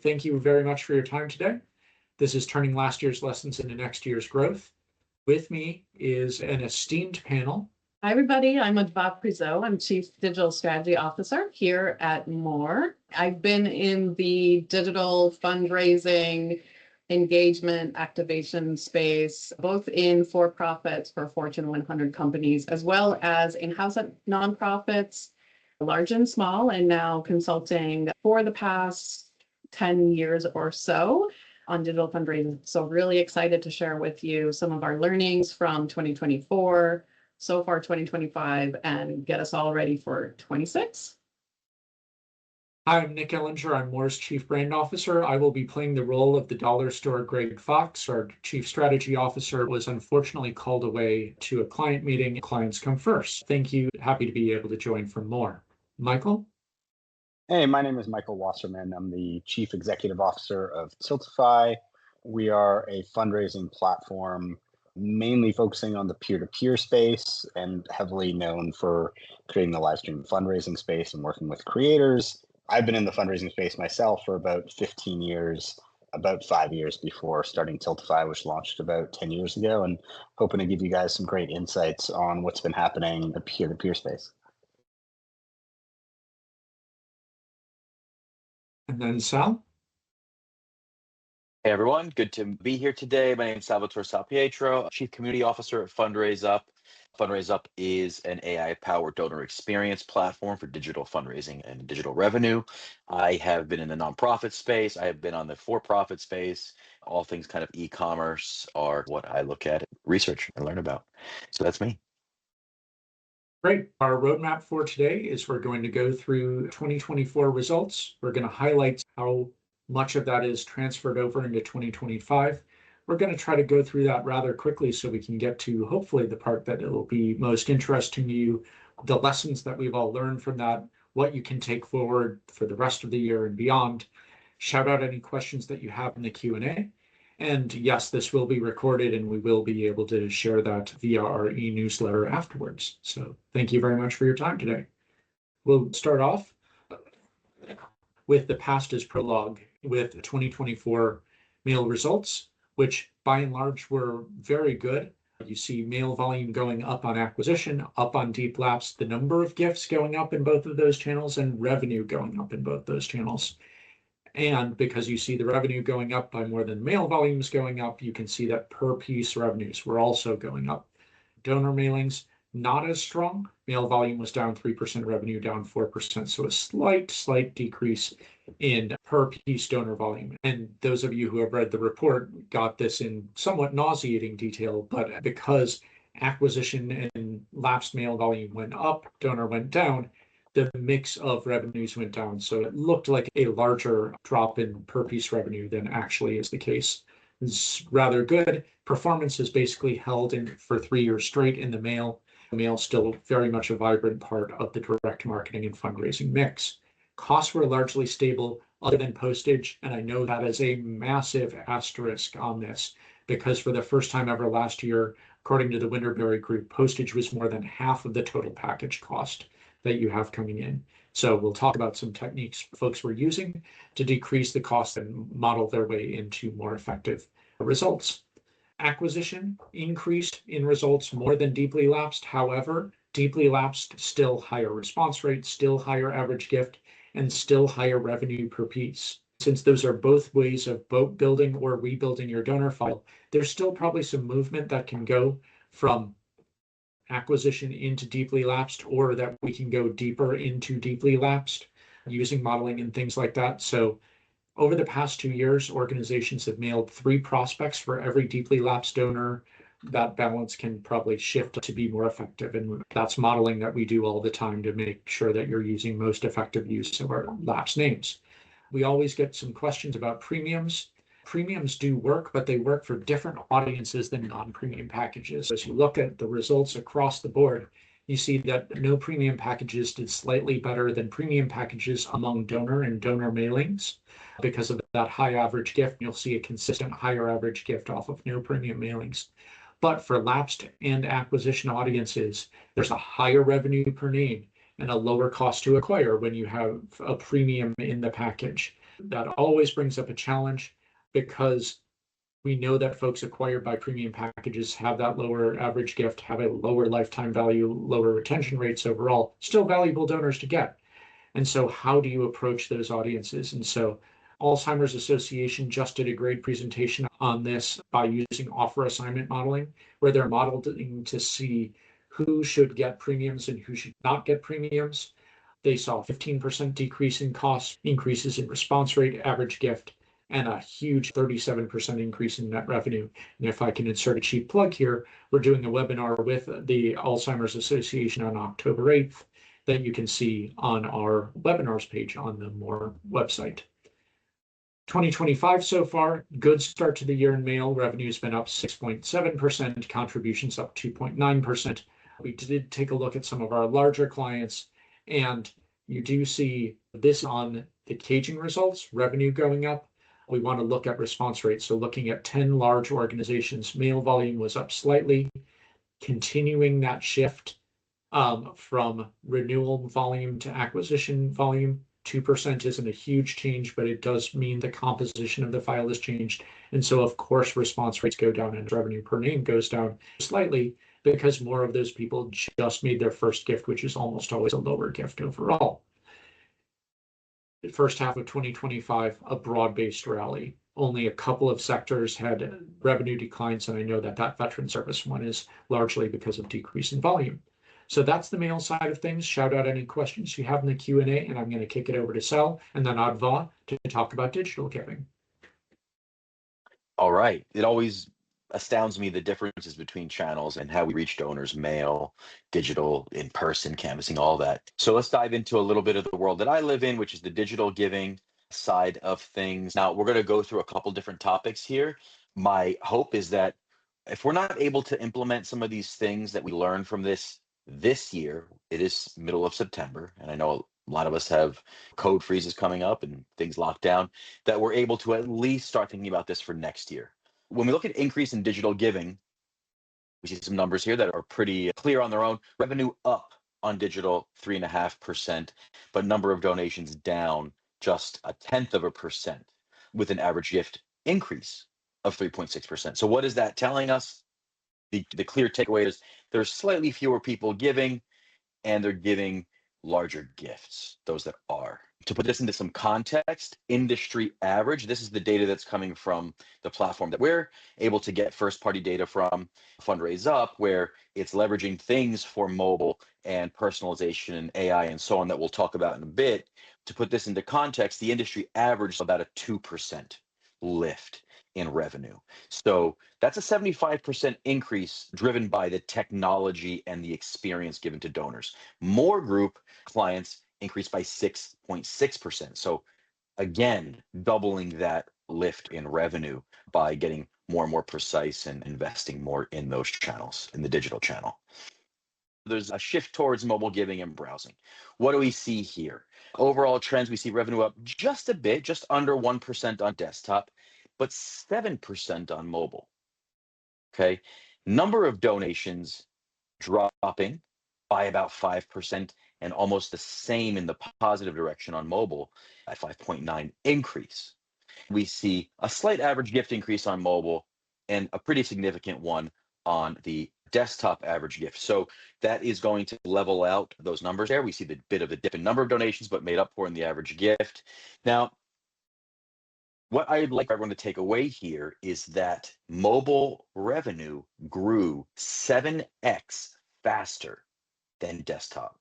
Thank you very much for your time today. This is turning last year's lessons into next year's growth. With me is an esteemed panel. Hi, everybody. I'm Adva Prizo. I'm Chief Digital Strategy Officer here at More. I've been in the digital fundraising, engagement, activation space, both in for-profits for Fortune 100 companies, as well as in-house at nonprofits, large and small, and now consulting for the past 10 years or so on digital fundraising. So really excited to share with you some of our learnings from 2024, so far 2025, and get us all ready for 26. Hi, I'm Nick Ellinger. I'm Moore's Chief Brand Officer. I will be playing the role of the dollar store Greg Fox. Our Chief Strategy Officer was unfortunately called away to a client meeting. Clients come first. Thank you. Happy to be able to join from More. Michael? Hey, my name is Michael Wasserman. I'm the Chief Executive Officer of Tiltify. We are a fundraising platform mainly focusing on the peer-to-peer space and heavily known for creating the live stream fundraising space and working with creators. I've been in the fundraising space myself for about 15 years, about 5 years before starting Tiltify, which launched about 10 years ago, and hoping to give you guys some great insights on what's been happening in the peer-to-peer space. And then Sal? Hey everyone, good to be here today. My name is Salvatore Salpietro, Chief Community Officer at Fundraise Up. Fundraise Up is an AI-powered donor experience platform for digital fundraising and digital revenue. I have been in the nonprofit space. I have been on the for-profit space. All things kind of e-commerce are what I look at, research, and learn about. So that's me. Great. Our roadmap for today is we're going to go through 2024 results. We're going to highlight how much of that is transferred over into 2025. We're going to try to go through that rather quickly so we can get to hopefully the part that it will be most interesting to you, the lessons that we've all learned from that, what you can take forward for the rest of the year and beyond. Shout out any questions that you have in the Q&A. And yes, this will be recorded and we will be able to share that via our e-newsletter afterwards. So thank you very much for your time today. We'll start off with the past as prologue with 2024 mail results, which by and large were very good. You see mail volume going up on acquisition, up on deep lapse, the number of gifts going up in both of those channels, and revenue going up in both those channels. And because you see the revenue going up by more than mail volumes going up, you can see that per piece revenues were also going up. Donor mailings, not as strong. Mail volume was down 3%, revenue down 4%. So a slight decrease in per piece donor volume. And those of you who have read the report got this in somewhat nauseating detail, but because acquisition and lapsed mail volume went up, donor went down, the mix of revenues went down. So it looked like a larger drop in per piece revenue than actually is the case. It's rather good. Performance is basically held in for 3 years straight in the mail. The mail still very much a vibrant part of the direct marketing and fundraising mix. Costs were largely stable other than postage. And I know that is a massive asterisk on this because for the first time ever last year, according to the Winterberry Group, postage was more than half of the total package cost that you have coming in. So we'll talk about some techniques folks were using to decrease the cost and model their way into more effective results. Acquisition increased in results more than deeply lapsed. However, deeply lapsed, still higher response rate, still higher average gift, and still higher revenue per piece. Since those are both ways of both building or rebuilding your donor file, there's still probably some movement that can go from acquisition into deeply lapsed, or that we can go deeper into deeply lapsed using modeling and things like that. So over the past 2 years, organizations have mailed 3 prospects for every deeply lapsed donor. That balance can probably shift to be more effective. And that's modeling that we do all the time to make sure that you're using most effective use of our lapsed names. We always get some questions about premiums. Premiums do work, but they work for different audiences than non-premium packages. As you look at the results across the board, you see that no premium packages did slightly better than premium packages among donor and donor mailings. Because of that high average gift, you'll see a consistent higher average gift off of no premium mailings. But for lapsed and acquisition audiences, there's a higher revenue per name and a lower cost to acquire when you have a premium in the package. That always brings up a challenge because we know that folks acquired by premium packages have that lower average gift, have a lower lifetime value, lower retention rates overall, still valuable donors to get. And so how do you approach those audiences? And so Alzheimer's Association just did a great presentation on this by using offer assignment modeling, where they're modeling to see who should get premiums and who should not get premiums. They saw 15% decrease in costs, increases in response rate, average gift, and a huge 37% increase in net revenue. And if I can insert a cheap plug here, we're doing a webinar with the Alzheimer's Association on October 8th that you can see on our webinars page on the More website. 2025 so far, good start to the year in mail. Revenue's been up 6.7%, contributions up 2.9%. We did take a look at some of our larger clients, and you do see this on the caging results, revenue going up. We want to look at response rates. So looking at 10 large organizations, mail volume was up slightly, continuing that shift from renewal volume to acquisition volume. 2% isn't a huge change, but it does mean the composition of the file has changed. And so, of course, response rates go down and revenue per name goes down slightly because more of those people just made their first gift, which is almost always a lower gift overall. The first half of 2025, a broad-based rally. Only a couple of sectors had revenue declines, and I know that that veteran service one is largely because of decrease in volume. So that's the mail side of things. Shout out any questions you have in the Q&A, and I'm going to kick it over to Sal and then Adva to talk about digital giving. All right. It always astounds me the differences between channels and how we reach donors, mail, digital, in person, canvassing, all that. So let's dive into a little bit of the world that I live in, which is the digital giving side of things. Now, we're going to go through a couple different topics here. My hope is that if we're not able to implement some of these things that we learn from this year, it is middle of September, and I know a lot of us have code freezes coming up and things locked down, that we're able to at least start thinking about this for next year. When we look at increase in digital giving, we see some numbers here that are pretty clear on their own. Revenue up on digital 3.5%, but number of donations down just 0.1%, with an average gift increase of 3.6%. So what is that telling us? The clear takeaway is there's slightly fewer people giving, and they're giving larger gifts, those that are. To put this into some context, industry average, this is the data that's coming from the platform that we're able to get first-party data from, Fundraise Up, where it's leveraging things for mobile and personalization and AI and so on that we'll talk about in a bit. To put this into context, the industry average is about a 2% lift in revenue. So that's a 75% increase driven by the technology and the experience given to donors. More group clients increased by 6.6%. So again, doubling that lift in revenue by getting more and more precise and investing more in those channels, in the digital channel. There's a shift towards mobile giving and browsing. What do we see here? Overall trends, we see revenue up just a bit, just under 1% on desktop, but 7% on mobile. Okay. Number of donations dropping by about 5% and almost the same in the positive direction on mobile at 5.9 increase. We see a slight average gift increase on mobile and a pretty significant one on the desktop average gift. So that is going to level out those numbers there. We see the bit of a dip in number of donations, but made up for in the average gift. Now, what I'd like everyone to take away here is that mobile revenue grew 7x faster than desktop.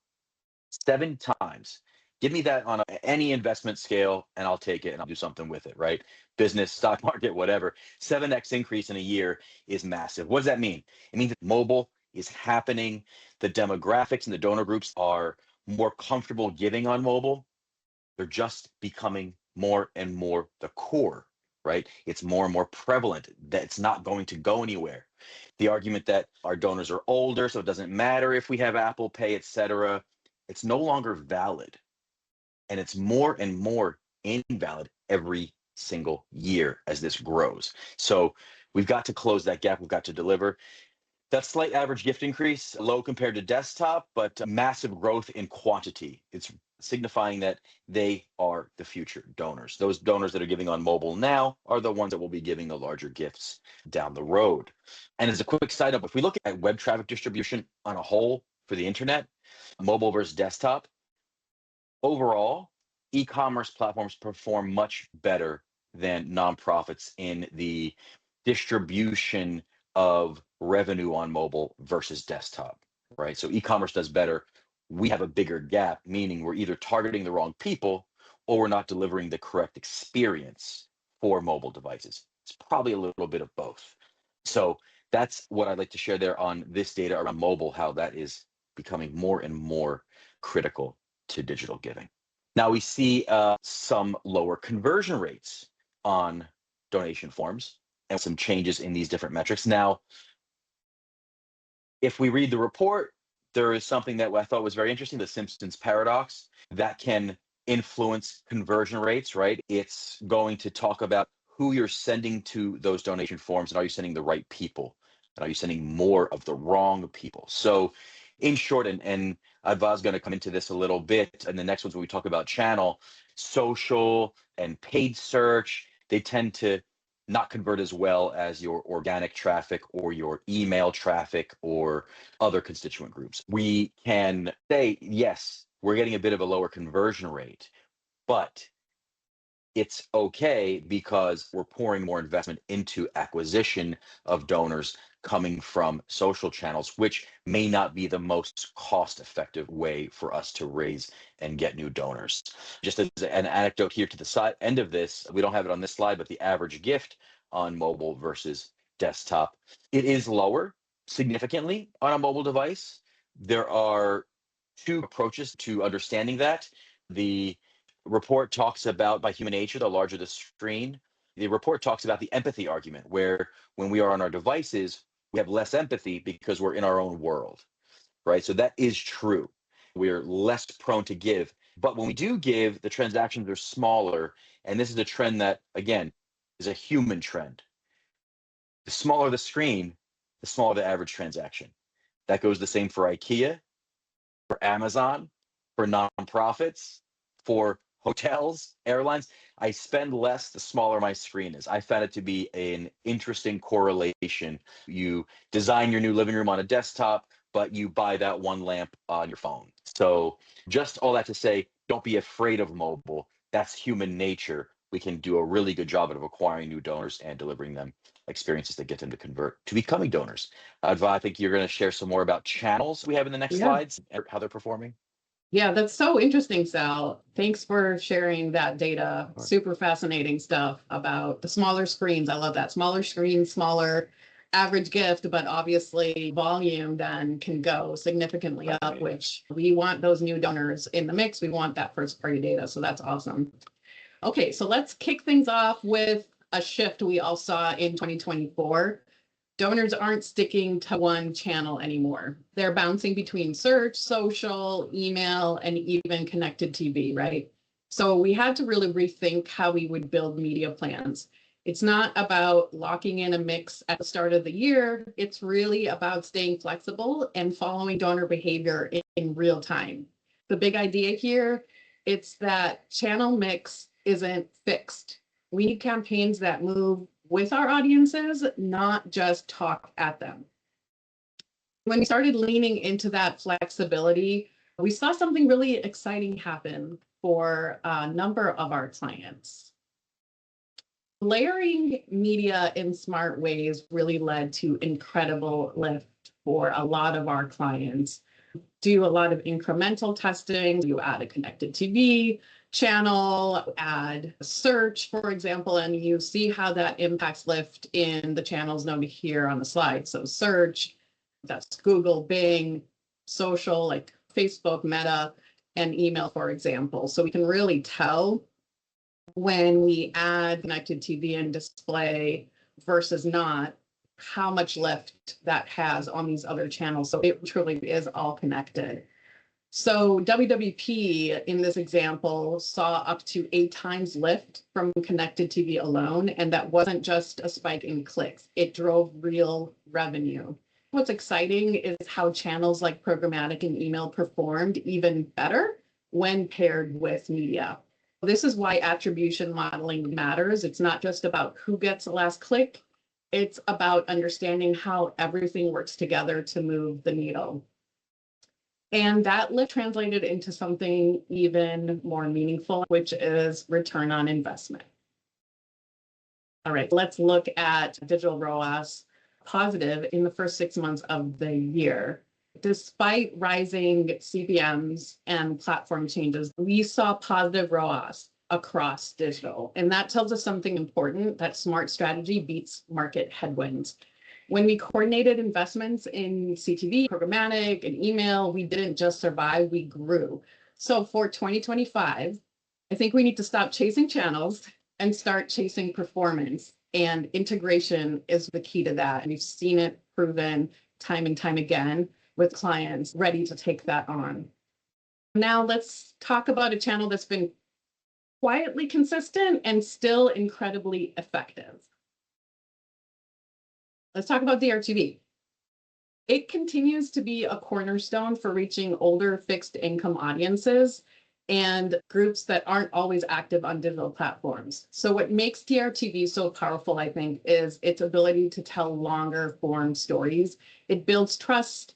7 times. Give me that on any investment scale and I'll take it and I'll do something with it, right? Business, stock market, whatever. 7x increase in a year is massive. What does that mean? It means that mobile is happening. The demographics and the donor groups are more comfortable giving on mobile. They're just becoming more and more the core, right? It's more and more prevalent that it's not going to go anywhere. The argument that our donors are older, so it doesn't matter if we have Apple Pay, etc., it's no longer valid. And it's more and more invalid every single year as this grows. So we've got to close that gap. We've got to deliver. That slight average gift increase, low compared to desktop, but massive growth in quantity. It's signifying that they are the future donors. Those donors that are giving on mobile now are the ones that will be giving the larger gifts down the road. And as a quick side note, if we look at web traffic distribution on a whole for the internet, mobile versus desktop, overall, e-commerce platforms perform much better than nonprofits in the distribution of revenue on mobile versus desktop, right? So e-commerce does better. We have a bigger gap, meaning we're either targeting the wrong people or we're not delivering the correct experience for mobile devices. It's probably a little bit of both. So that's what I'd like to share there on this data around mobile, how that is becoming more and more critical to digital giving. Now we see some lower conversion rates on donation forms and some changes in these different metrics. Now, if we read the report, there is something that I thought was very interesting, the Simpsons paradox, that can influence conversion rates, right? It's going to talk about who you're sending to those donation forms, and are you sending the right people? And are you sending more of the wrong people? So in short, and Adva's going to come into this a little bit, and the next ones when we talk about channel, social and paid search, they tend to not convert as well as your organic traffic or your email traffic or other constituent groups. We can say, yes, we're getting a bit of a lower conversion rate, but it's okay because we're pouring more investment into acquisition of donors coming from social channels, which may not be the most cost-effective way for us to raise and get new donors. Just as an anecdote here to the side end of this, we don't have it on this slide, but the average gift on mobile versus desktop, it is lower significantly on a mobile device. There are two approaches to understanding that. The report talks about, by human nature, the larger the screen. The report talks about the empathy argument, where when we are on our devices, we have less empathy because we're in our own world, right? So that is true. We're less prone to give. But when we do give, the transactions are smaller. And this is a trend that, again, is a human trend. The smaller the screen, the smaller the average transaction. That goes the same for IKEA, for Amazon, for nonprofits, for hotels, airlines. I spend less the smaller my screen is. I found it to be an interesting correlation. You design your new living room on a desktop, but you buy that one lamp on your phone. So just all that to say, don't be afraid of mobile. That's human nature. We can do a really good job of acquiring new donors and delivering them experiences that get them to convert to becoming donors. Adva, I think you're going to share some more about channels we have in the next slides and how they're performing. Yeah, that's so interesting, Sal. Thanks for sharing that data. Super fascinating stuff about the smaller screens. I love that. Smaller screen, smaller average gift, but obviously volume then can go significantly up, which we want those new donors in the mix. We want that first party data. So that's awesome. Okay, so let's kick things off with a shift we all saw in 2024. Donors aren't sticking to one channel anymore. They're bouncing between search, social, email, and even connected TV, right? So we had to really rethink how we would build media plans. It's not about locking in a mix at the start of the year. It's really about staying flexible and following donor behavior in real time. The big idea here, it's that channel mix isn't fixed. We need campaigns that move with our audiences, not just talk at them. When we started leaning into that flexibility, we saw something really exciting happen for a number of our clients. Layering media in smart ways really led to incredible lift for a lot of our clients. Do a lot of incremental testing. You add a connected TV channel, add search, for example, and you see how that impacts lift in the channels noted here on the slide. So search, that's Google, Bing, social, like Facebook, Meta, and email, for example. So we can really tell when we add connected TV and display versus not, how much lift that has on these other channels. So it truly is all connected. So WWP in this example saw up to 8 times lift from connected TV alone. And that wasn't just a spike in clicks. It drove real revenue. What's exciting is how channels like programmatic and email performed even better when paired with media. This is why attribution modeling matters. It's not just about who gets the last click. It's about understanding how everything works together to move the needle. And that lift translated into something even more meaningful, which is return on investment. All right, let's look at digital ROAS positive in the first 6 months of the year. Despite rising CPMs and platform changes, we saw positive ROAS across digital. And that tells us something important, that smart strategy beats market headwinds. When we coordinated investments in CTV, programmatic, and email, we didn't just survive, we grew. So for 2025, I think we need to stop chasing channels and start chasing performance. And integration is the key to that. And we've seen it proven time and time again with clients ready to take that on. Now let's talk about a channel that's been quietly consistent and still incredibly effective. Let's talk about DRTV. It continues to be a cornerstone for reaching older fixed income audiences and groups that aren't always active on digital platforms. So what makes DRTV so powerful, I think, is its ability to tell longer form stories. It builds trust,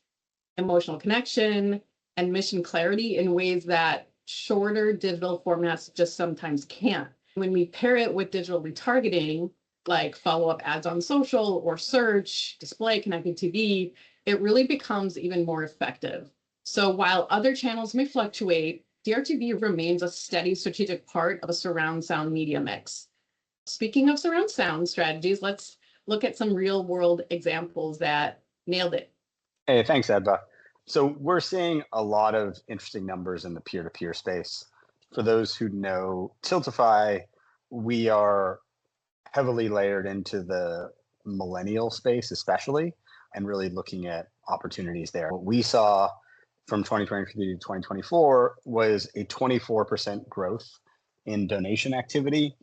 emotional connection, and mission clarity in ways that shorter digital formats just sometimes can't. When we pair it with digital retargeting, like follow-up ads on social or search, display, connected TV, it really becomes even more effective. So while other channels may fluctuate, DRTV remains a steady strategic part of a surround sound media mix. Speaking of surround sound strategies, let's look at some real world examples that nailed it. Hey, thanks, Edva. So we're seeing a lot of interesting numbers in the peer-to-peer space. For those who know Tiltify, we are heavily layered into the millennial space, especially, and really looking at opportunities there. What we saw from 2023 to 2024 was a 24% growth in donation activity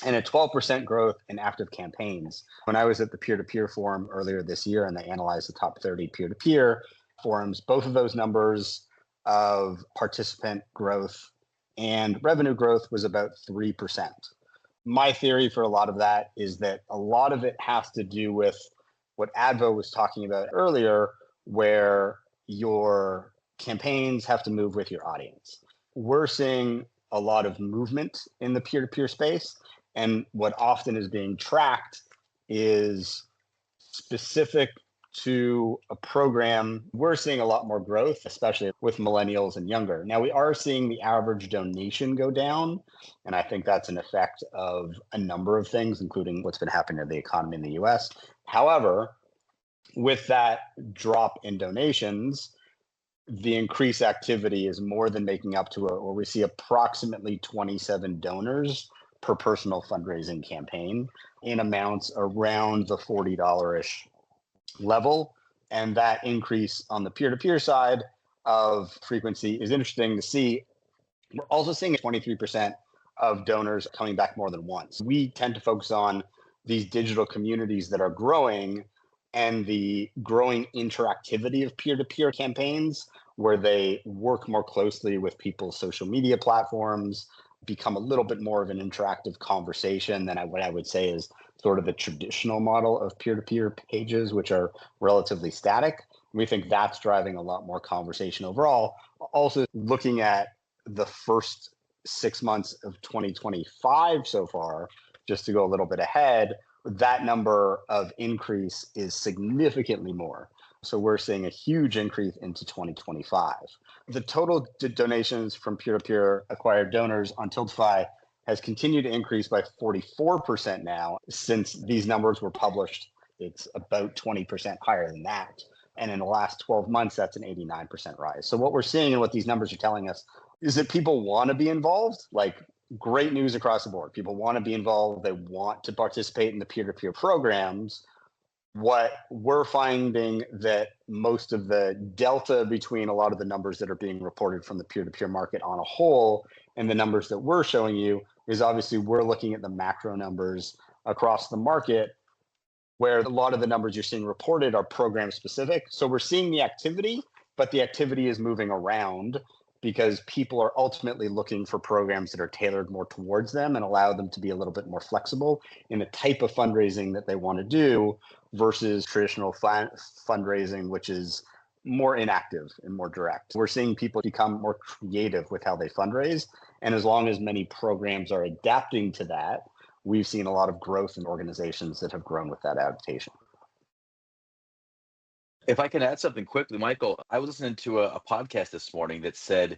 and a 12% growth in active campaigns. When I was at the peer-to-peer forum earlier this year and they analyzed the top 30 peer-to-peer forums, both of those numbers of participant growth and revenue growth was about 3%. My theory for a lot of that is that a lot of it has to do with what Advo was talking about earlier, where your campaigns have to move with your audience. We're seeing a lot of movement in the peer-to-peer space, and what often is being tracked is specific to a program. We're seeing a lot more growth, especially with millennials and younger. Now, we are seeing the average donation go down, and I think that's an effect of a number of things, including what's been happening to the economy in the US. However, with that drop in donations, the increased activity is more than making up to it, where we see approximately 27 donors per personal fundraising campaign in amounts around the $40-ish level. And that increase on the peer-to-peer side of frequency is interesting to see. We're also seeing 23% of donors coming back more than once. We tend to focus on these digital communities that are growing and the growing interactivity of peer-to-peer campaigns, where they work more closely with people's social media platforms, become a little bit more of an interactive conversation than what I would say is sort of the traditional model of peer-to-peer pages, which are relatively static. We think that's driving a lot more conversation overall. Also, looking at the first 6 months of 2025 so far, just to go a little bit ahead, that number of increase is significantly more. So we're seeing a huge increase into 2025. The total donations from peer-to-peer acquired donors on Tiltify has continued to increase by 44% now. Since these numbers were published, it's about 20% higher than that. And in the last 12 months, that's an 89% rise. So what we're seeing and what these numbers are telling us is that people want to be involved. Like, great news across the board. People want to be involved. They want to participate in the peer-to-peer programs. What we're finding that most of the delta between a lot of the numbers that are being reported from the peer-to-peer market on a whole and the numbers that we're showing you is obviously we're looking at the macro numbers across the market, where a lot of the numbers you're seeing reported are program specific. So we're seeing the activity, but the activity is moving around. because people are ultimately looking for programs that are tailored more towards them and allow them to be a little bit more flexible in the type of fundraising that they want to do versus traditional fundraising, which is more inactive and more direct. We're seeing people become more creative with how they fundraise. And as long as many programs are adapting to that, we've seen a lot of growth in organizations that have grown with that adaptation. If I can add something quickly, Michael, I was listening to a podcast this morning that said,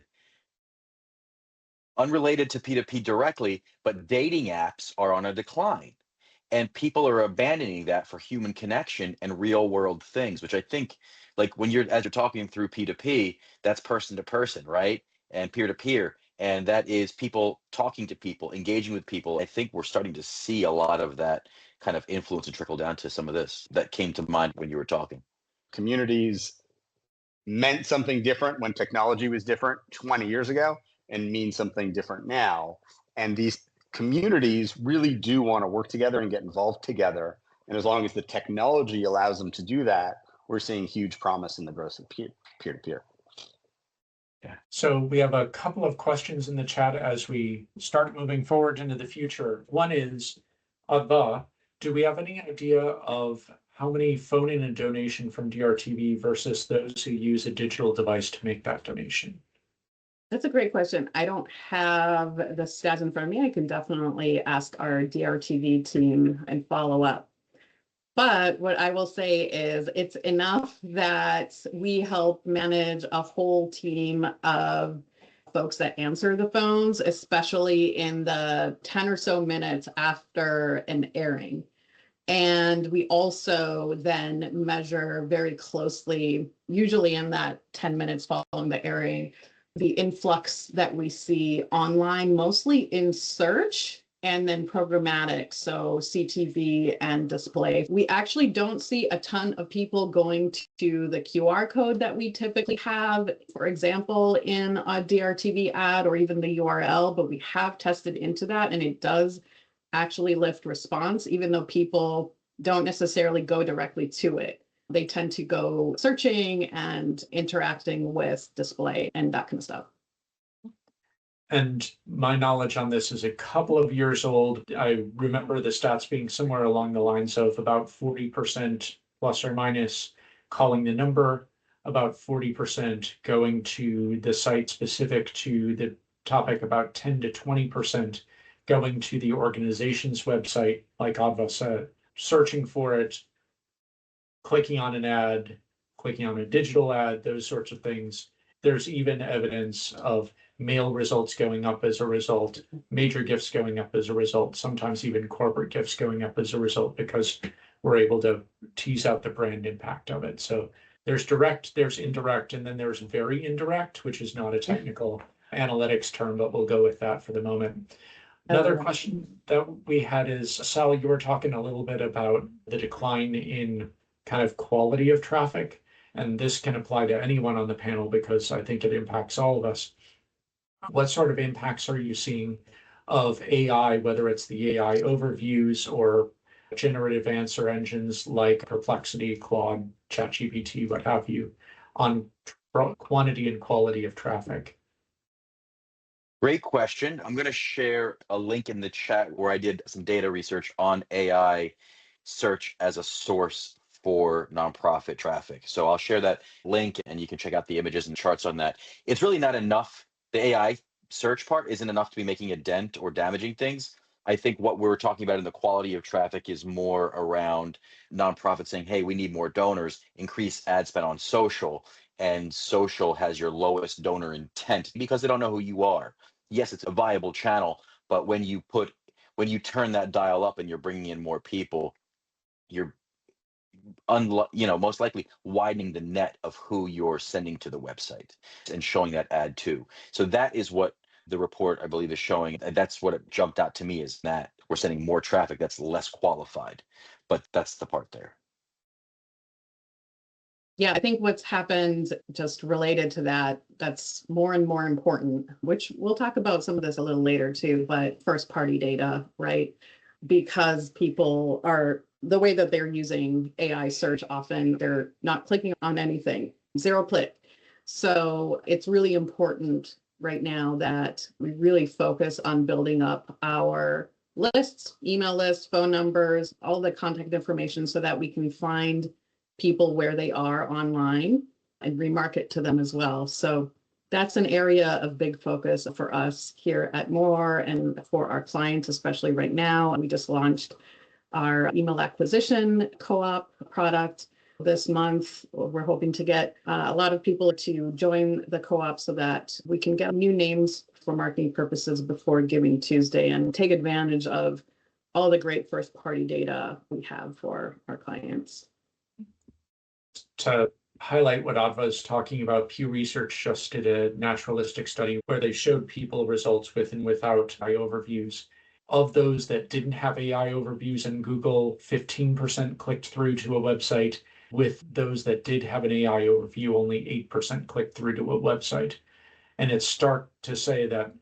unrelated to P2P directly, but dating apps are on a decline. And people are abandoning that for human connection and real world things, which I think, like when as you're talking through P2P, that's person to person, right? And peer to peer. And that is people talking to people, engaging with people. I think we're starting to see a lot of that kind of influence and trickle down to some of this that came to mind when you were talking. Communities meant something different when technology was different 20 years ago and mean something different now. And these communities really do want to work together and get involved together. And as long as the technology allows them to do that, we're seeing huge promise in the growth of peer-to-peer. Yeah. So we have a couple of questions in the chat as we start moving forward into the future. One is, do we have any idea of how many phone in a donation from DRTV versus those who use a digital device to make that donation? That's a great question. I don't have the stats in front of me. I can definitely ask our DRTV team and follow up. But what I will say is it's enough that we help manage a whole team of folks that answer the phones, especially in the 10 or so minutes after an airing. And we also then measure very closely, usually in that 10 minutes following the airing, the influx that we see online, mostly in search and then programmatic, so CTV and display. We actually don't see a ton of people going to the QR code that we typically have, for example, in a DRTV ad or even the URL, but we have tested into that and it does actually lift response, even though people don't necessarily go directly to it. They tend to go searching and interacting with display and that kind of stuff. And my knowledge on this is a couple of years old. I remember the stats being somewhere along the lines of about 40% plus or minus calling the number, about 40% going to the site specific to the topic, about 10 to 20% going to the organization's website, like Adva said, searching for it, clicking on an ad, clicking on a digital ad, those sorts of things. There's even evidence of mail results going up as a result, major gifts going up as a result, sometimes even corporate gifts going up as a result, because we're able to tease out the brand impact of it. So there's direct, there's indirect, and then there's very indirect, which is not a technical analytics term, but we'll go with that for the moment. Another question that we had is, Sally, you were talking a little bit about the decline in kind of quality of traffic, and this can apply to anyone on the panel because I think it impacts all of us. What sort of impacts are you seeing of AI, whether it's the AI overviews or generative answer engines like Perplexity, Claude, ChatGPT, what have you, on quantity and quality of traffic? Great question. I'm going to share a link in the chat where I did some data research on AI search as a source for nonprofit traffic. So I'll share that link and you can check out the images and charts on that. It's really not enough. The AI search part isn't enough to be making a dent or damaging things. I think what we're talking about in the quality of traffic is more around nonprofits saying, hey, we need more donors, increase ad spend on social, and social has your lowest donor intent because they don't know who you are. Yes, it's a viable channel, but when you turn that dial up and you're bringing in more people, you're most likely widening the net of who you're sending to the website and showing that ad to. So that is what the report, I believe, is showing. And that's what it jumped out to me, is that we're sending more traffic that's less qualified, but that's the part there. Yeah, I think what's happened just related to that, that's more and more important, which we'll talk about some of this a little later too, but first party data, right? Because people are, the way that they're using AI search, often they're not clicking on anything, zero click. So it's really important right now that we really focus on building up our lists, email lists, phone numbers, all the contact information so that we can find people where they are online and remarket to them as well. So that's an area of big focus for us here at More and for our clients, especially right now. And we just launched our email acquisition co-op product this month. We're hoping to get a lot of people to join the co-op so that we can get new names for marketing purposes before Giving Tuesday and take advantage of all the great first-party data we have for our clients. To highlight what Adva is talking about, Pew Research just did a naturalistic study where they showed people results with and without AI overviews. Of those that didn't have AI overviews in Google, 15% clicked through to a website. With those that did have an AI overview, only 8% clicked through to a website. And it's stark to say that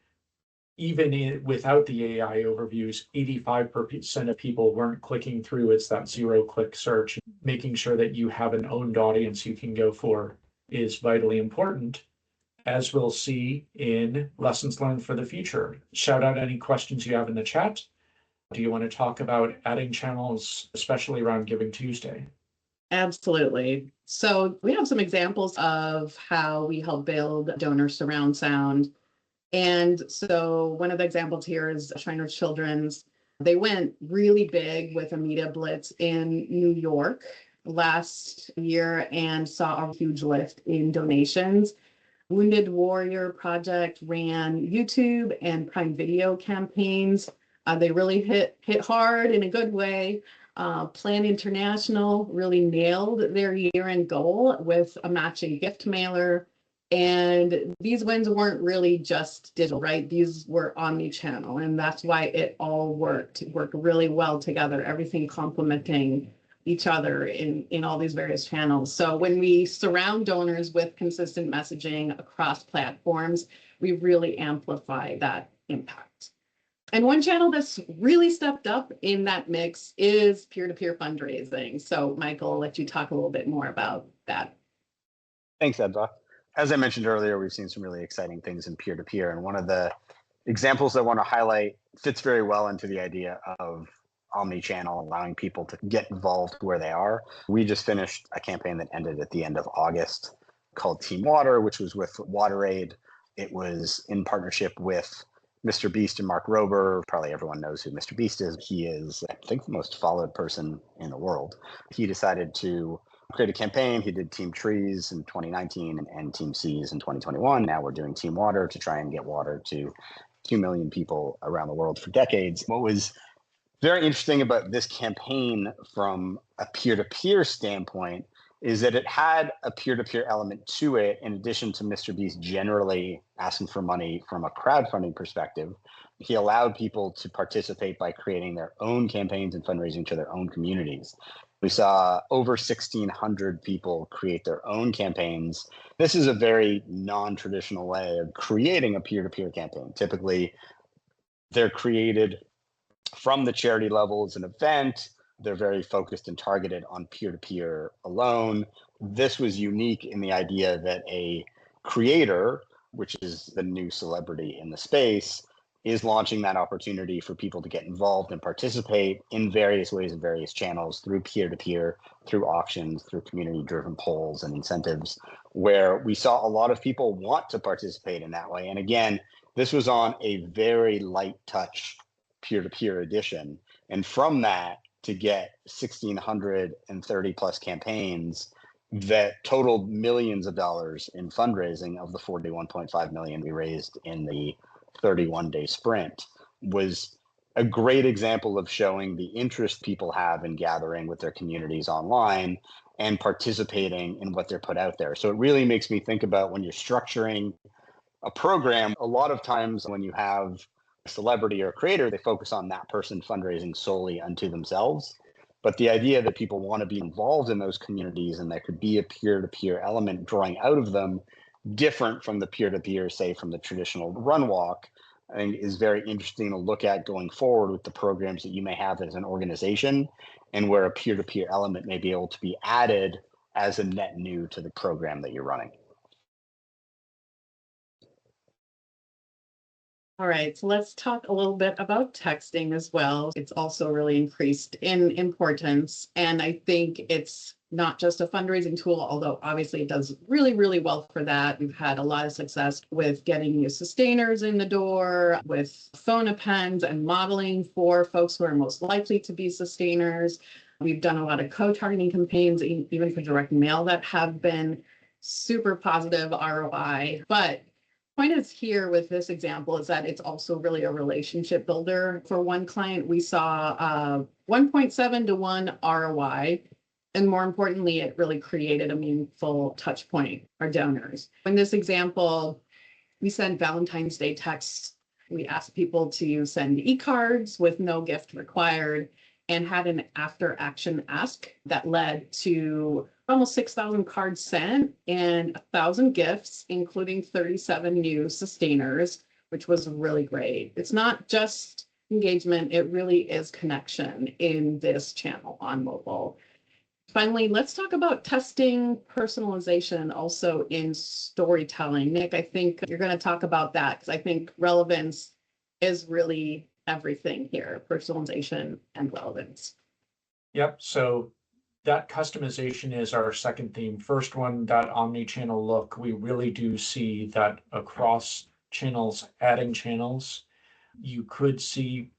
even without the AI overviews, 85% of people weren't clicking through. It's that zero-click search. Making sure that you have an owned audience you can go for is vitally important, as we'll see in lessons learned for the future. Shout out any questions you have in the chat. Do you want to talk about adding channels, especially around Giving Tuesday? Absolutely. So we have some examples of how we help build donor surround sound. And so one of the examples here is Shriner Children's. They went really big with a media blitz in New York last year and saw a huge lift in donations. Wounded Warrior Project ran YouTube and Prime Video campaigns. They really hit hard in a good way. Plan International really nailed their year-end goal with a matching gift mailer. And these wins weren't really just digital, right? These were omni-channel, and that's why it all worked really well together, everything complementing each other in all these various channels. So when we surround donors with consistent messaging across platforms, we really amplify that impact. And one channel that's really stepped up in that mix is peer-to-peer fundraising. So Michael, I'll let you talk a little bit more about that. Thanks, Edva. As I mentioned earlier, we've seen some really exciting things in peer-to-peer. And one of the examples I want to highlight fits very well into the idea of omni-channel, allowing people to get involved where they are. We just finished a campaign that ended at the end of August called Team Water, which was with WaterAid. It was in partnership with Mr. Beast and Mark Rober. Probably everyone knows who Mr. Beast is. He is, I think, the most followed person in the world. He decided to create a campaign. He did Team Trees in 2019 and Team Seas in 2021. Now we're doing Team Water to try and get water to 2 million people around the world for decades. What was very interesting about this campaign from a peer-to-peer standpoint is that it had a peer-to-peer element to it, in addition to Mr. Beast generally asking for money from a crowdfunding perspective. He allowed people to participate by creating their own campaigns and fundraising to their own communities. We saw over 1,600 people create their own campaigns. This is a very non-traditional way of creating a peer-to-peer campaign. Typically, they're created from the charity level as an event. They're very focused and targeted on peer-to-peer alone. This was unique in the idea that a creator, which is the new celebrity in the space, is launching that opportunity for people to get involved and participate in various ways and various channels through peer-to-peer, through auctions, through community-driven polls and incentives, where we saw a lot of people want to participate in that way. And again, this was on a very light touch peer-to-peer edition. And from that, to get 1,630 plus campaigns that totaled millions of dollars in fundraising of the 41.5 million we raised in the 31-day sprint was a great example of showing the interest people have in gathering with their communities online and participating in what they're put out there. So it really makes me think about when you're structuring a program, a lot of times when you have a celebrity or a creator, they focus on that person fundraising solely unto themselves. But the idea that people want to be involved in those communities and there could be a peer-to-peer element drawing out of them, different from the peer-to-peer, say, from the traditional run walk, I think is very interesting to look at going forward with the programs that you may have as an organization, and where a peer-to-peer element may be able to be added as a net new to the program that you're running. All right, so let's talk a little bit about texting as well. It's also really increased in importance. And I think it's not just a fundraising tool, although obviously it does really, really well for that. We've had a lot of success with getting new sustainers in the door, with phone appends and modeling for folks who are most likely to be sustainers. We've done a lot of co-targeting campaigns, even for direct mail, that have been super positive ROI. But point is here with this example is that it's also really a relationship builder. For one client, we saw 1.7 to 1 ROI. And more importantly, it really created a meaningful touch point for donors. In this example, we sent Valentine's Day texts. We asked people to send e-cards with no gift required and had an after action ask that led to almost 6,000 cards sent and 1,000 gifts, including 37 new sustainers, which was really great. It's not just engagement, it really is connection in this channel on mobile. Finally, let's talk about testing personalization also in storytelling. Nick, I think you're going to talk about that because I think relevance is really everything here, personalization and relevance. Yep. So that customization is our second theme. First one, that omni-channel look. We really do see that across channels, adding channels, you could see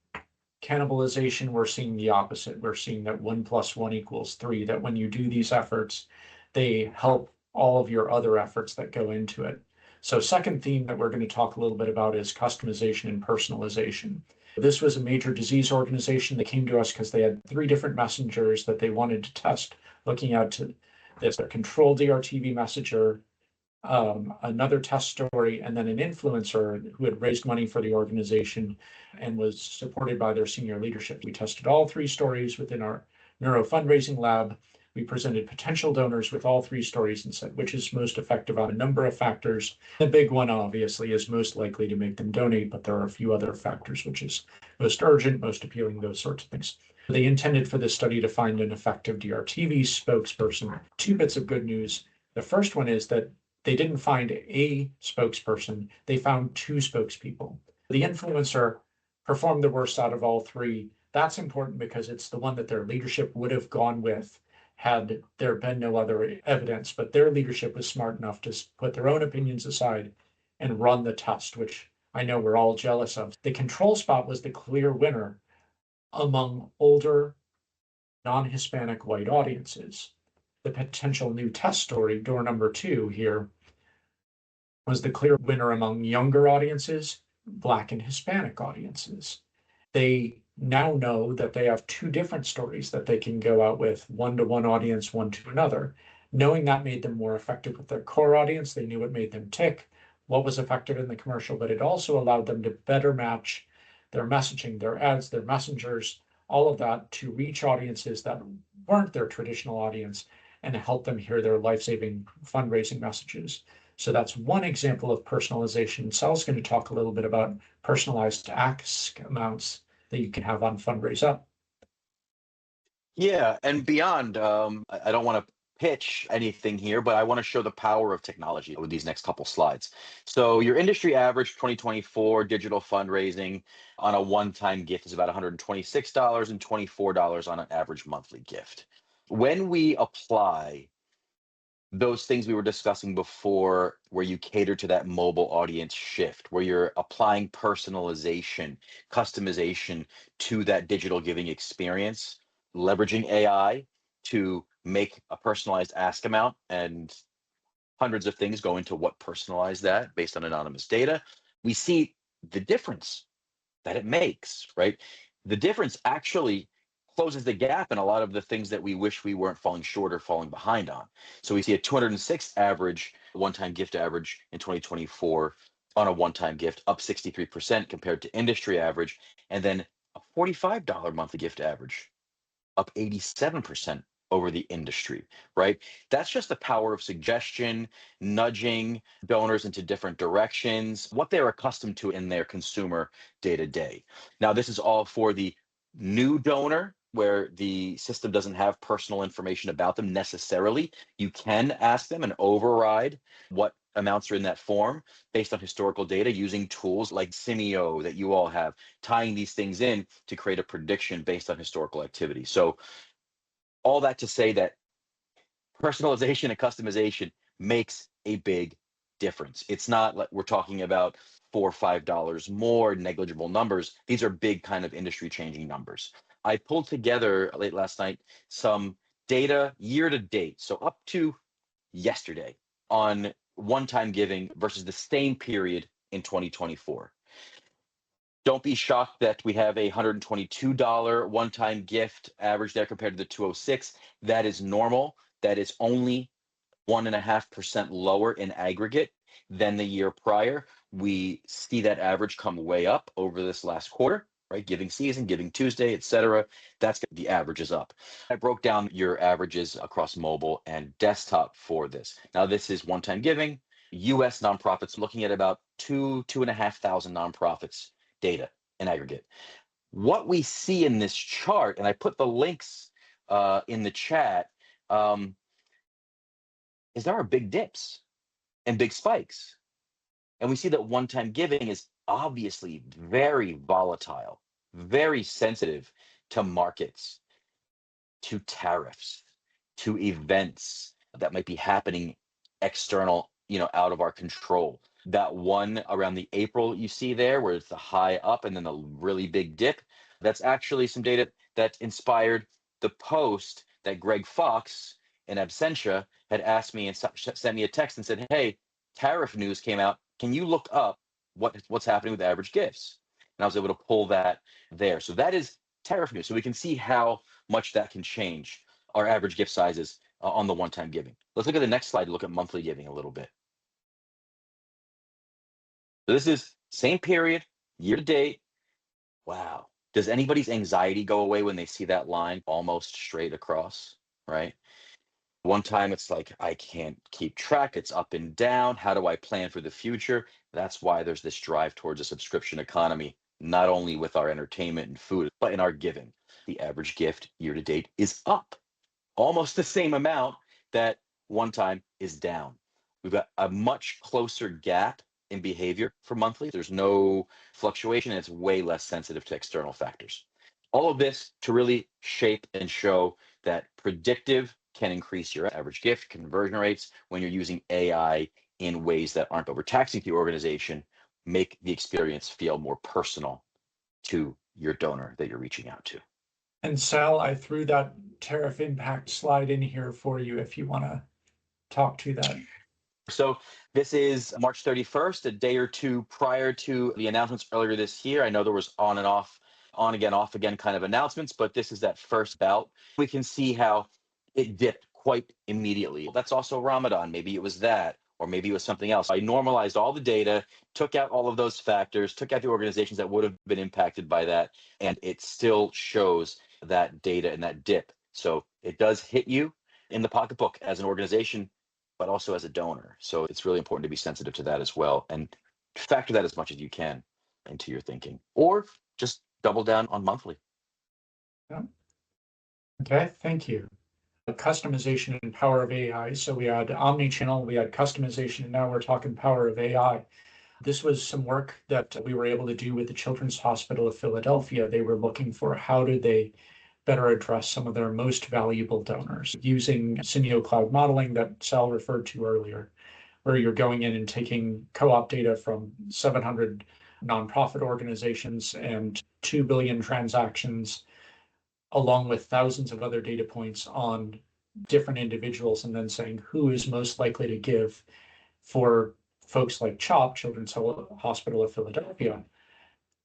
cannibalization. We're seeing the opposite. We're seeing that 1 + 1 = 3, that when you do these efforts, they help all of your other efforts that go into it. So second theme that we're going to talk a little bit about is customization and personalization. This was a major disease organization that came to us because they had 3 different messengers that they wanted to test, looking at to this, their control DRTV messenger, another test story, and then an influencer who had raised money for the organization and was supported by their senior leadership. We tested all 3 stories within our neuro fundraising lab. We presented potential donors with all 3 stories and said which is most effective on a number of factors. The big one, obviously, is most likely to make them donate, but there are a few other factors, which is most urgent, most appealing, those sorts of things. They intended for this study to find an effective DRTV spokesperson. 2 bits of good news. The first one is that they didn't find a spokesperson, they found 2 spokespeople. The influencer performed the worst out of all 3. That's important because it's the one that their leadership would have gone with had there been no other evidence, but their leadership was smart enough to put their own opinions aside and run the test, which I know we're all jealous of. The control spot was the clear winner among older, non-Hispanic white audiences. The potential new test story, door number 2 here, was the clear winner among younger audiences, Black and Hispanic audiences. They now know that they have 2 different stories that they can go out with, one to one audience, one to another. Knowing that made them more effective with their core audience. They knew what made them tick, what was effective in the commercial, but it also allowed them to better match their messaging, their ads, their messengers, all of that to reach audiences that weren't their traditional audience and help them hear their life-saving fundraising messages. So that's one example of personalization. Sal's going to talk a little bit about personalized ask amounts that you can have on Fundraise Up. Yeah, and beyond, I don't want to pitch anything here, but I want to show the power of technology with these next couple slides. So your industry average 2024 digital fundraising on a one-time gift is about $126 and $24 on an average monthly gift. When we apply those things we were discussing before, where you cater to that mobile audience shift, where you're applying personalization, customization to that digital giving experience, leveraging AI to make a personalized ask amount, and hundreds of things go into what personalize that based on anonymous data. We see the difference that it makes, right? The difference actually closes the gap in a lot of the things that we wish we weren't falling short or falling behind on. So we see a 206 average one-time gift average in 2024 on a one-time gift, up 63% compared to industry average, and then a $45 monthly gift average, up 87% over the industry, right? That's just the power of suggestion, nudging donors into different directions, what they're accustomed to in their consumer day to day. Now, this is all for the new donor where the system doesn't have personal information about them necessarily. You can ask them and override what amounts are in that form based on historical data using tools like Simio that you all have, tying these things in to create a prediction based on historical activity. So all that to say that personalization and customization makes a big difference. It's not like we're talking about $4 or $5 more, negligible numbers. These are big kind of industry changing numbers. I pulled together late last night some data year to date, so up to yesterday, on one-time giving versus the same period in 2024. Don't be shocked that we have a $122 one-time gift average there compared to the 206. That is normal. That is only 1.5% lower in aggregate than the year prior. We see that average come way up over this last quarter, right? Giving season, Giving Tuesday, et cetera. That's the averages up. I broke down your averages across mobile and desktop for this. Now, this is one-time giving. US nonprofits, looking at about 2,500 nonprofits data in aggregate. What we see in this chart, and I put the links in the chat, is there are big dips and big spikes. And we see that one-time giving is obviously very volatile, very sensitive to markets, to tariffs, to events that might be happening external, out of our control. That one around the April you see there, where it's the high up and then the really big dip, that's actually some data that inspired the post that Greg Fox in absentia had asked me and sent me a text and said, hey, tariff news came out. Can you look up what's happening with average gifts? And I was able to pull that there. So that is tariff news. So we can see how much that can change our average gift sizes on the one-time giving. Let's look at the next slide to look at monthly giving a little bit. So this is same period, year to date. Wow. Does anybody's anxiety go away when they see that line almost straight across, right? One time it's like, I can't keep track. It's up and down. How do I plan for the future? That's why there's this drive towards a subscription economy, not only with our entertainment and food, but in our giving. The average gift year to date is up almost the same amount that one time is down. We've got a much closer gap in behavior for monthly. There's no fluctuation, and it's way less sensitive to external factors. All of this to really shape and show that predictive can increase your average gift conversion rates when you're using AI in ways that aren't overtaxing the organization, make the experience feel more personal to your donor that you're reaching out to. And Sal, I threw that tariff impact slide in here for you if you want to talk to that. So this is March 31st, a day or two prior to the announcements earlier this year. I know there was on and off, on again, off again kind of announcements, but this is that first bout. We can see how it dipped quite immediately. That's also Ramadan. Maybe it was that, or maybe it was something else. I normalized all the data, took out all of those factors, took out the organizations that would have been impacted by that, and it still shows that data and that dip. So it does hit you in the pocketbook as an organization, but also as a donor. So it's really important to be sensitive to that as well and factor that as much as you can into your thinking, or just double down on monthly. Yeah. Okay, thank you. Customization and power of AI. So we had omni-channel, we had customization, and now we're talking power of AI. This was some work that we were able to do with the Children's Hospital of Philadelphia. They were looking for how do they better address some of their most valuable donors using Simio cloud modeling that Sal referred to earlier, where you're going in and taking co-op data from 700 nonprofit organizations and 2 billion transactions, along with thousands of other data points on different individuals, and then saying who is most likely to give for folks like CHOP, Children's Hospital of Philadelphia.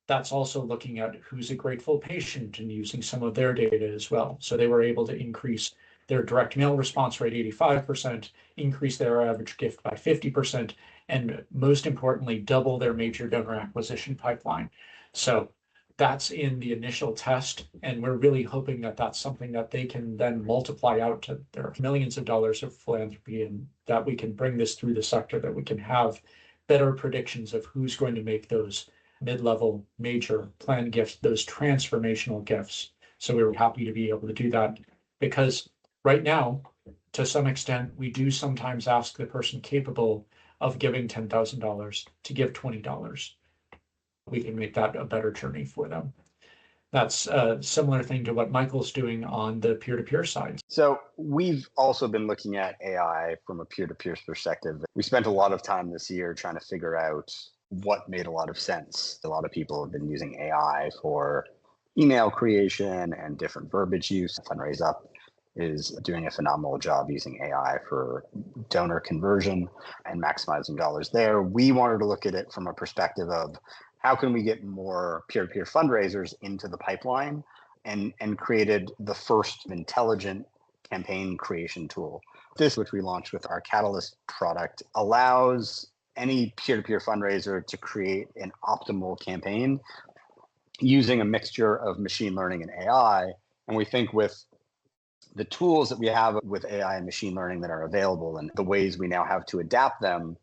That's also looking at who's a grateful patient and using some of their data as well. So they were able to increase their direct mail response rate 85%, increase their average gift by 50%, and most importantly, double their major donor acquisition pipeline. So that's in the initial test, and we're really hoping that that's something that they can then multiply out to their millions of dollars of philanthropy, and that we can bring this through the sector, that we can have better predictions of who's going to make those mid-level major planned gifts, those transformational gifts. So we were happy to be able to do that, because right now, to some extent, we do sometimes ask the person capable of giving $10,000 to give $20. We can make that a better journey for them. That's a similar thing to what Michael's doing on the peer-to-peer side. So we've also been looking at AI from a peer-to-peer perspective. We spent a lot of time this year trying to figure out what made a lot of sense. A lot of people have been using AI for email creation and different verbiage use. Fundraise Up is doing a phenomenal job using AI for donor conversion and maximizing dollars there. We wanted to look at it from a perspective of how can we get more peer-to-peer fundraisers into the pipeline, and created the first intelligent campaign creation tool. This, which we launched with our Catalyst product, allows any peer-to-peer fundraiser to create an optimal campaign using a mixture of machine learning and AI. And we think with the tools that we have with AI and machine learning that are available and the ways we now have to adapt them,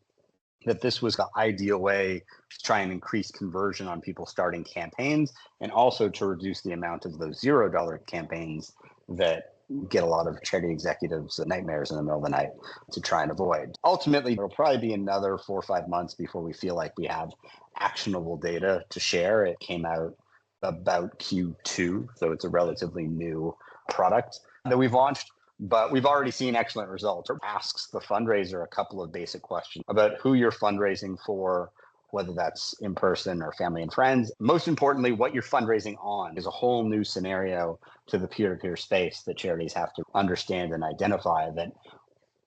that this was the ideal way to try and increase conversion on people starting campaigns, and also to reduce the amount of those $0 campaigns that get a lot of charity executives nightmares in the middle of the night to try and avoid. Ultimately, it'll probably be another 4 or 5 months before we feel like we have actionable data to share. It came out about Q2, so it's a relatively new product that we've launched. But we've already seen excellent results. It asks the fundraiser a couple of basic questions about who you're fundraising for, whether that's in person or family and friends. Most importantly, what you're fundraising on is a whole new scenario to the peer-to-peer space that charities have to understand and identify. That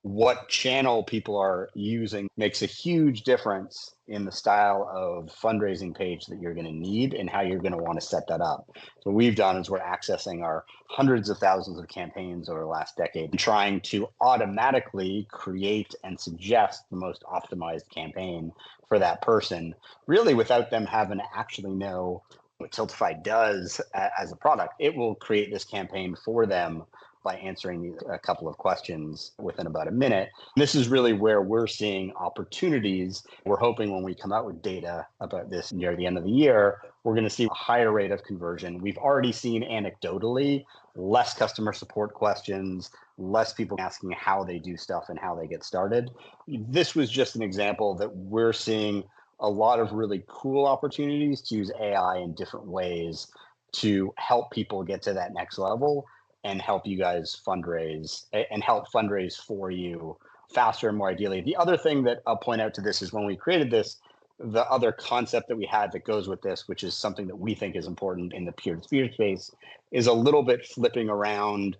what channel people are using makes a huge difference in the style of fundraising page that you're going to need and how you're going to want to set that up. So what we've done is we're accessing our hundreds of thousands of campaigns over the last decade and trying to automatically create and suggest the most optimized campaign for that person, really without them having to actually know what Tiltify does as a product. It will create this campaign for them by answering a couple of questions within about a minute. This is really where we're seeing opportunities. We're hoping when we come out with data about this near the end of the year, we're going to see a higher rate of conversion. We've already seen anecdotally less customer support questions, less people asking how they do stuff and how they get started. This was just an example that we're seeing a lot of really cool opportunities to use AI in different ways to help people get to that next level and help you guys fundraise and help fundraise for you faster and more ideally. The other thing that I'll point out to this is when we created this, the other concept that we had that goes with this, which is something that we think is important in the peer-to-peer space, is a little bit flipping around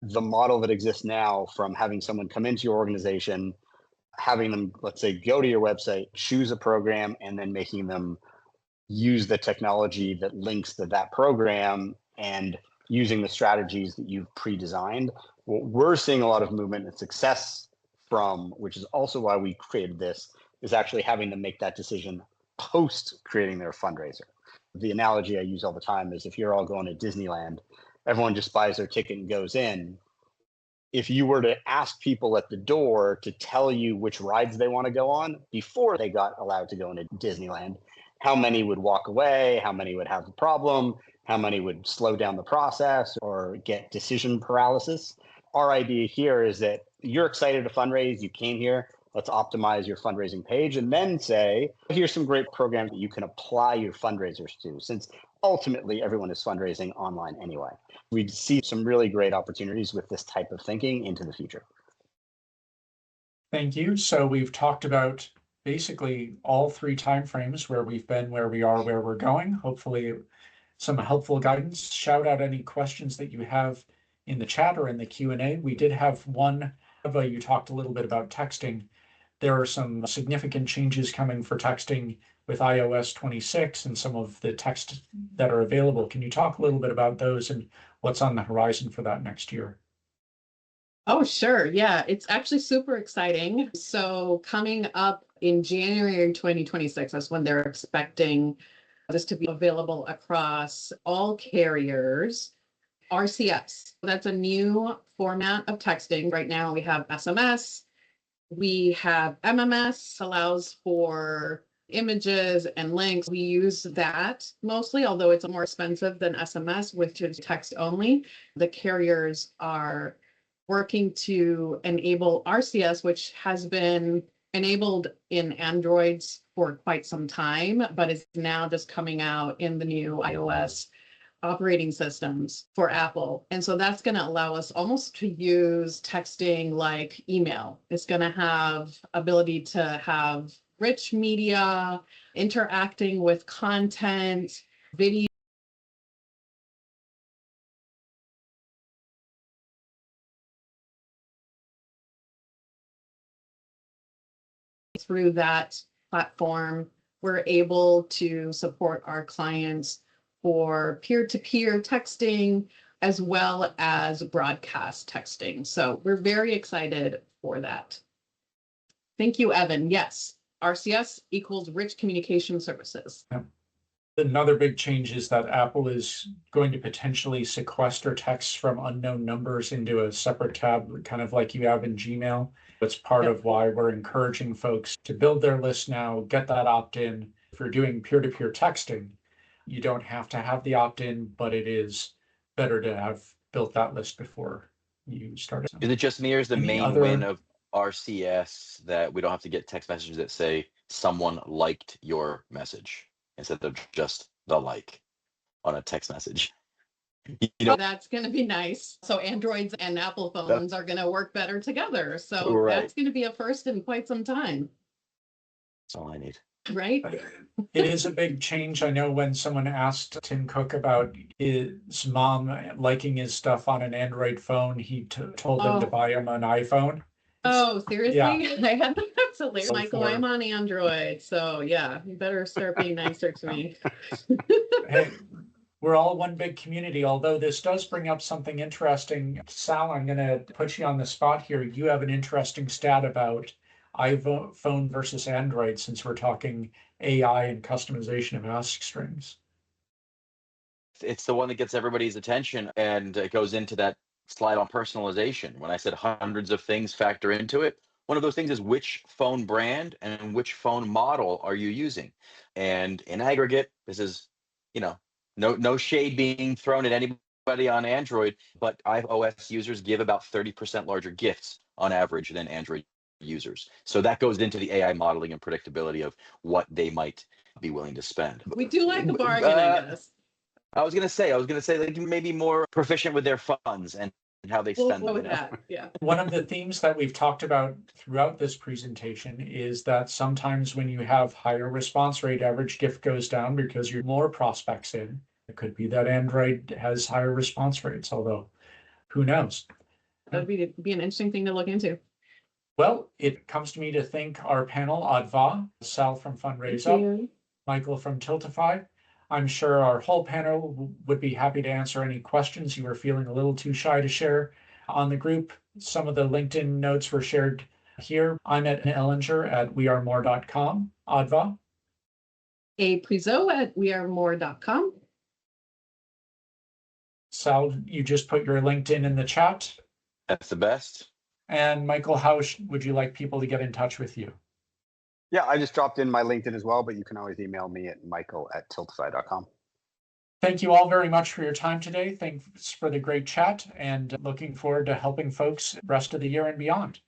the model that exists now from having someone come into your organization, having them, let's say, go to your website, choose a program, and then making them use the technology that links to that program and using the strategies that you've pre-designed. What we're seeing a lot of movement and success from, which is also why we created this, is actually having to make that decision post creating their fundraiser. The analogy I use all the time is if you're all going to Disneyland, everyone just buys their ticket and goes in. If you were to ask people at the door to tell you which rides they want to go on before they got allowed to go into Disneyland, how many would walk away? How many would have a problem? How many would slow down the process or get decision paralysis? Our idea here is that you're excited to fundraise, you came here, let's optimize your fundraising page and then say, here's some great programs that you can apply your fundraisers to, since ultimately everyone is fundraising online anyway. We see some really great opportunities with this type of thinking into the future. Thank you. So we've talked about basically all 3 timeframes where we've been, where we are, where we're going. Hopefully some helpful guidance. Shout out any questions that you have in the chat or in the Q&A. We did have one, you talked a little bit about texting. There are some significant changes coming for texting with iOS 26 and some of the text that are available. Can you talk a little bit about those and what's on the horizon for that next year? Oh, sure. Yeah, it's actually super exciting. So coming up in January 2026, that's when they're expecting this to be available across all carriers. RCS, that's a new format of texting. Right now we have SMS, we have MMS, allows for images and links. We use that mostly, although it's more expensive than SMS, which is text only. The carriers are working to enable RCS, which has been enabled in Androids for quite some time, but is now just coming out in the new iOS operating systems for Apple. And so that's going to allow us almost to use texting like email. It's going to have ability to have rich media, interacting with content, video through that platform. We're able to support our clients for peer-to-peer texting as well as broadcast texting. So we're very excited for that. Thank you, Evan. Yes, RCS equals rich communication services. Another big change is that Apple is going to potentially sequester texts from unknown numbers into a separate tab, kind of like you have in Gmail. That's part of why we're encouraging folks to build their list now, get that opt-in. If you're doing peer-to-peer texting, you don't have to have the opt-in, but it is better to have built that list before you start. Is it just me, or is the Any main other- win of RCS that we don't have to get text messages that say someone liked your message instead of just the like on a text message? You know, That's going to be nice. So Androids and Apple phones are going to work better together. So Right. that's going to be a first in quite some time, that's all I need. right? It is a big change. I know when someone asked Tim Cook about his mom liking his stuff on an Android phone, he told them to Oh. buy him an iPhone. Oh, seriously? I had that's hilarious. So Michael, for- I'm on Android. So yeah, you better start being nicer to me. Hey, we're all one big community, although this does bring up something interesting. Sal, I'm going to put you on the spot here. You have an interesting stat about iPhone versus Android, since we're talking AI and customization of ask strings. It's the one that gets everybody's attention, and it goes into that slide on personalization. When I said hundreds of things factor into it, one of those things is which phone brand and which phone model are you using? And in aggregate, this is, no shade being thrown at anybody on Android, but iOS users give about 30% larger gifts on average than Android users. So that goes into the AI modeling and predictability of what they might be willing to spend. We do like a bargain, I guess. I was gonna say like maybe more proficient with their funds and how they We'll spend go them. with that. Yeah. One of the themes that we've talked about throughout this presentation is that sometimes when you have higher response rate, average gift goes down because you're more prospects in. It could be that Android has higher response rates, although who knows? That'd be an interesting thing to look into. Well, it comes to me to thank our panel, Adva, Sal from Fundraise Up, Thank you. Michael from Tiltify. I'm sure our whole panel would be happy to answer any questions you were feeling a little too shy to share on the group. Some of the LinkedIn notes were shared here. I'm at Ellinger at wearemore.com. Adva. A Prizo at wearemore.com. Sal, you just put your LinkedIn in the chat. That's the best. And Michael, how would you like people to get in touch with you? Yeah, I just dropped in my LinkedIn as well, but you can always email me at michael@tiltify.com. Thank you all very much for your time today. Thanks for the great chat, and looking forward to helping folks the rest of the year and beyond.